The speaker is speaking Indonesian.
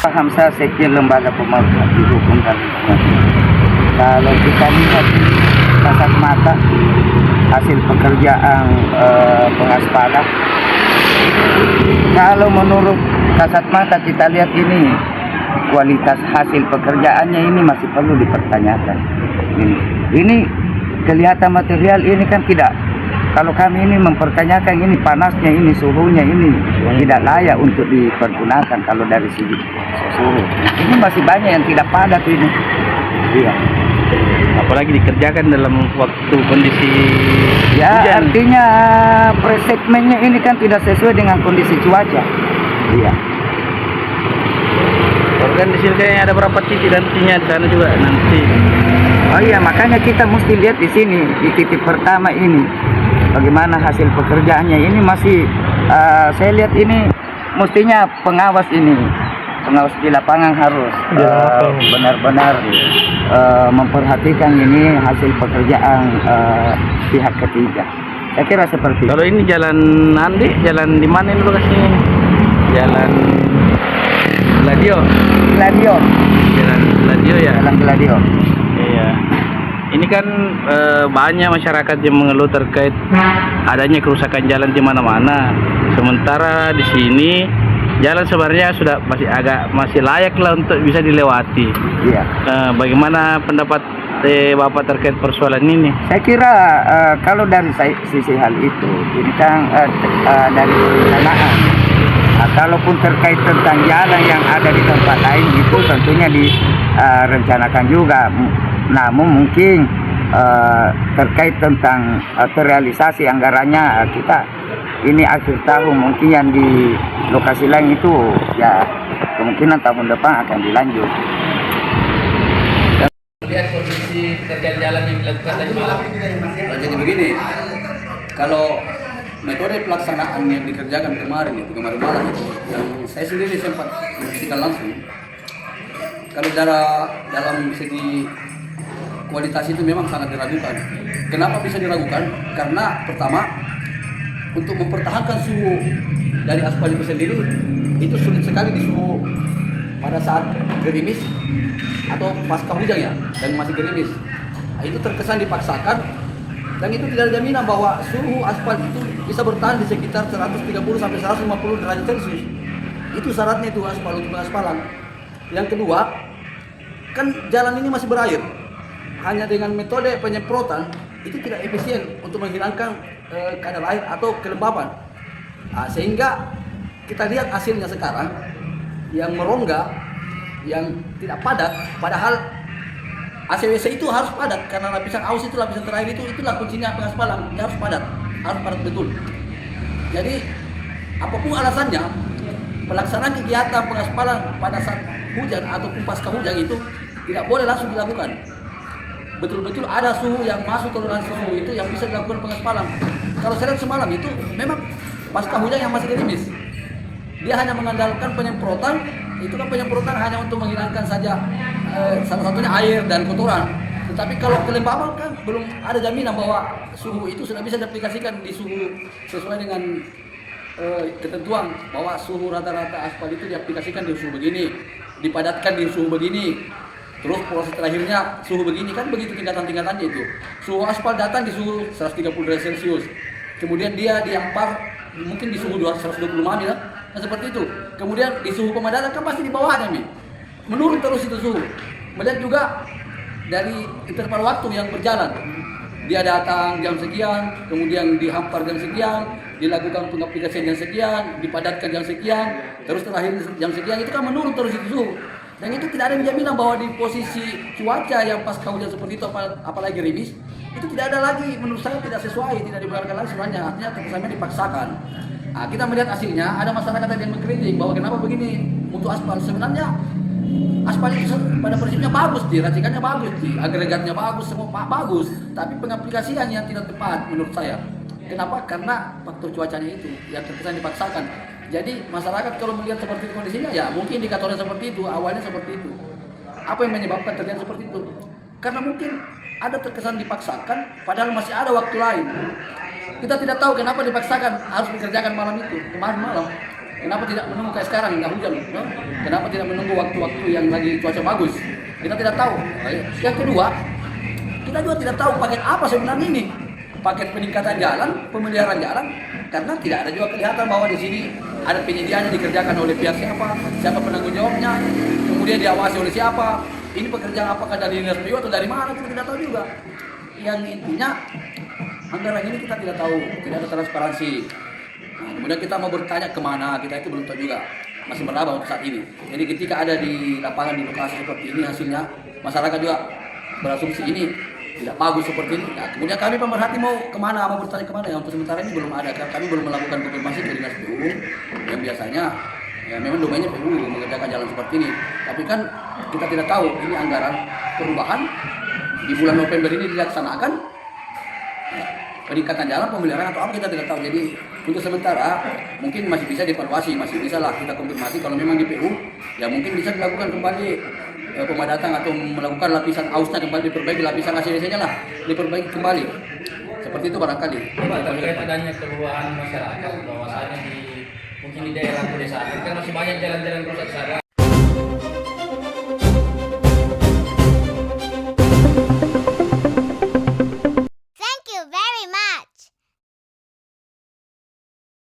Paham saya sekian lembaga pemerhati hukum dan lingkungan. Kalau kita lihat kasat mata hasil pekerjaan pengaspalan, kalau menurut kasat mata kita lihat ini kualitas hasil pekerjaannya ini masih perlu dipertanyakan. Ini kelihatan material ini kan tidak. Kalau kami ini mempertanyakan ini panasnya, ini suhunya, ini tidak layak untuk dipergunakan kalau dari segi suhu. Ini masih banyak yang tidak padat ini. Iya. Apalagi dikerjakan dalam waktu kondisi Ya, hujan. artinya presegmennya ini kan tidak sesuai dengan kondisi cuaca. Iya. Kalau kan di sini kayaknya ada berapa titik nantinya di sana juga nanti. Oh iya, makanya kita mesti lihat di sini di titik pertama ini bagaimana hasil pekerjaannya. Ini masih saya lihat ini mestinya pengawas di lapangan harus benar-benar memperhatikan ini hasil pekerjaan pihak ketiga. Saya kira seperti itu. Kalau ini jalan Andi, jalan di mana ini lokasinya? Jalan Gladio. Gladio. Jalan Gladio ya. Jalan Gladio. Iya. Ini kan banyak masyarakat yang mengeluh terkait adanya kerusakan jalan di mana-mana. Sementara di sini jalan sebenarnya sudah masih layak lah untuk bisa dilewati. Iya. Bagaimana pendapat Bapak terkait persoalan ini? Saya kira kalau dari sisi hal itu, ini kan dari perencanaan. Kalaupun terkait tentang jalan yang ada di tempat lain itu tentunya direncanakan juga. Namun mungkin terkait tentang terrealisasi anggarannya kita ini akhir tahun mungkin yang di lokasi lain itu ya kemungkinan tahun depan akan dilanjut. Lihat kondisi pekerjaan jalan yang dilakukan tadi malam. Jadi begini, kalau metode pelaksanaan yang dikerjakan kemarin malam itu, yang saya sendiri sempat menyaksikan langsung, kalau dalam segi kualitas itu memang sangat diragukan. Kenapa bisa diragukan? Karena pertama, untuk mempertahankan suhu dari aspal itu sendiri itu sulit sekali di suhu pada saat gerimis atau pasca hujan ya, dan masih gerimis. Nah, itu terkesan dipaksakan dan itu tidak ada jaminan bahwa suhu aspal itu bisa bertahan di sekitar 130 sampai 150 derajat Celcius. Itu syaratnya itu aspal untuk pengaspalan. Yang kedua, kan jalan ini masih berair. Hanya dengan metode penyemprotan itu tidak efisien untuk menghilangkan kadar air atau kelembapan. Nah, sehingga kita lihat hasilnya sekarang yang merongga, yang tidak padat, padahal ACWC itu harus padat karena lapisan aus itu, lapisan terakhir itu, itulah kuncinya pengaspalan, dia harus padat betul. Jadi apapun alasannya, pelaksanaan kegiatan pengaspalan pada saat hujan ataupun pasca hujan itu tidak boleh langsung dilakukan. Betul-betul ada suhu yang masuk toleransi suhu itu yang bisa dilakukan pengaspalan. Kalau saya lihat semalam itu memang pasca hujan yang masih gerimis, dia hanya mengandalkan penyemprotan. Itu kan penyemprotan hanya untuk menghilangkan saja salah satunya air dan kotoran. Tetapi kalau kelembaban kan belum ada jaminan bahwa suhu itu sudah bisa diaplikasikan di suhu sesuai dengan ketentuan bahwa suhu rata-rata aspal itu diaplikasikan di suhu begini, dipadatkan di suhu begini. Terus proses terakhirnya suhu begini, kan begitu tingkatan-tingkatannya itu. Suhu aspal datang di suhu 130 derajat Celcius. Kemudian dia diampar mungkin di suhu 125 ya. Nah, seperti itu. Kemudian di suhu pemadatan kan pasti di bawahnya nih. Menurun terus itu suhu. Melihat juga dari interval waktu yang berjalan. Dia datang jam sekian, kemudian dihampar jam sekian, dilakukan pengaplikasian jam sekian, dipadatkan jam sekian, terus terakhir jam sekian, itu kan menurun terus itu suhu. Dan itu tidak ada jaminan bahwa di posisi cuaca yang pasca hujan seperti itu, apalagi gerimis, itu tidak ada lagi, menurut saya tidak sesuai, tidak dibenarkan lagi sebenarnya, artinya terkesannya dipaksakan. Nah, kita melihat hasilnya, ada masyarakat yang mengkritik bahwa kenapa begini untuk aspal. Sebenarnya aspal itu pada prinsipnya bagus, racikannya bagus, agregatnya bagus, semua bagus, tapi pengaplikasian yang tidak tepat menurut saya. Kenapa? Karena faktor cuacanya itu yang terkesan dipaksakan. Jadi masyarakat kalau melihat seperti itu kondisinya, ya mungkin indikatornya seperti itu, awalnya seperti itu. Apa yang menyebabkan terjadi seperti itu? Karena mungkin ada terkesan dipaksakan, padahal masih ada waktu lain. Kita tidak tahu kenapa dipaksakan harus dikerjakan malam itu, kemarin malam. Kenapa tidak menunggu kayak sekarang nggak hujan? No? Kenapa tidak menunggu waktu-waktu yang lagi cuaca bagus? Kita tidak tahu. Yang kedua, kita juga tidak tahu paket apa sebenarnya ini. Paket peningkatan jalan, pemeliharaan jalan, karena tidak ada juga kelihatan bahwa di sini ada penyediaannya dikerjakan oleh pihak siapa, siapa penanggung jawabnya, kemudian diawasi oleh siapa. Ini pekerjaan apakah dari dinas PU atau dari mana kita tidak tahu juga. Yang intinya anggaran ini kita tidak tahu, tidak ada transparansi. Nah, kemudian kita mau bertanya kemana, kita itu belum tahu juga, masih meraba untuk saat ini. Jadi ketika ada di lapangan di lokasi seperti ini hasilnya, masyarakat juga berasumsi ini tidak bagus seperti ini. Nah, kemudian kami pemerhati mau kemana, mau bertanya kemana, yang untuk sementara ini belum ada. Kami belum melakukan konfirmasi ke dinas PU yang biasanya ya memang domainnya PU mengerjakan jalan seperti ini. Tapi kan kita tidak tahu ini anggaran perubahan di bulan November ini dilaksanakan peningkatan jalan, pemeliharaan atau apa kita tidak tahu. Jadi untuk sementara mungkin masih bisa dievaluasi, masih bisa lah kita konfirmasi kalau memang di PU ya mungkin bisa dilakukan kembali pemadatan atau melakukan lapisan ausnya kembali, diperbaiki lapisan ACC-nya lah, diperbaiki kembali. Seperti itu barangkali. Pak, terkait adanya keluhan masyarakat bahwasanya mungkin di daerah pedesaan kan masih banyak jalan-jalan rusak sana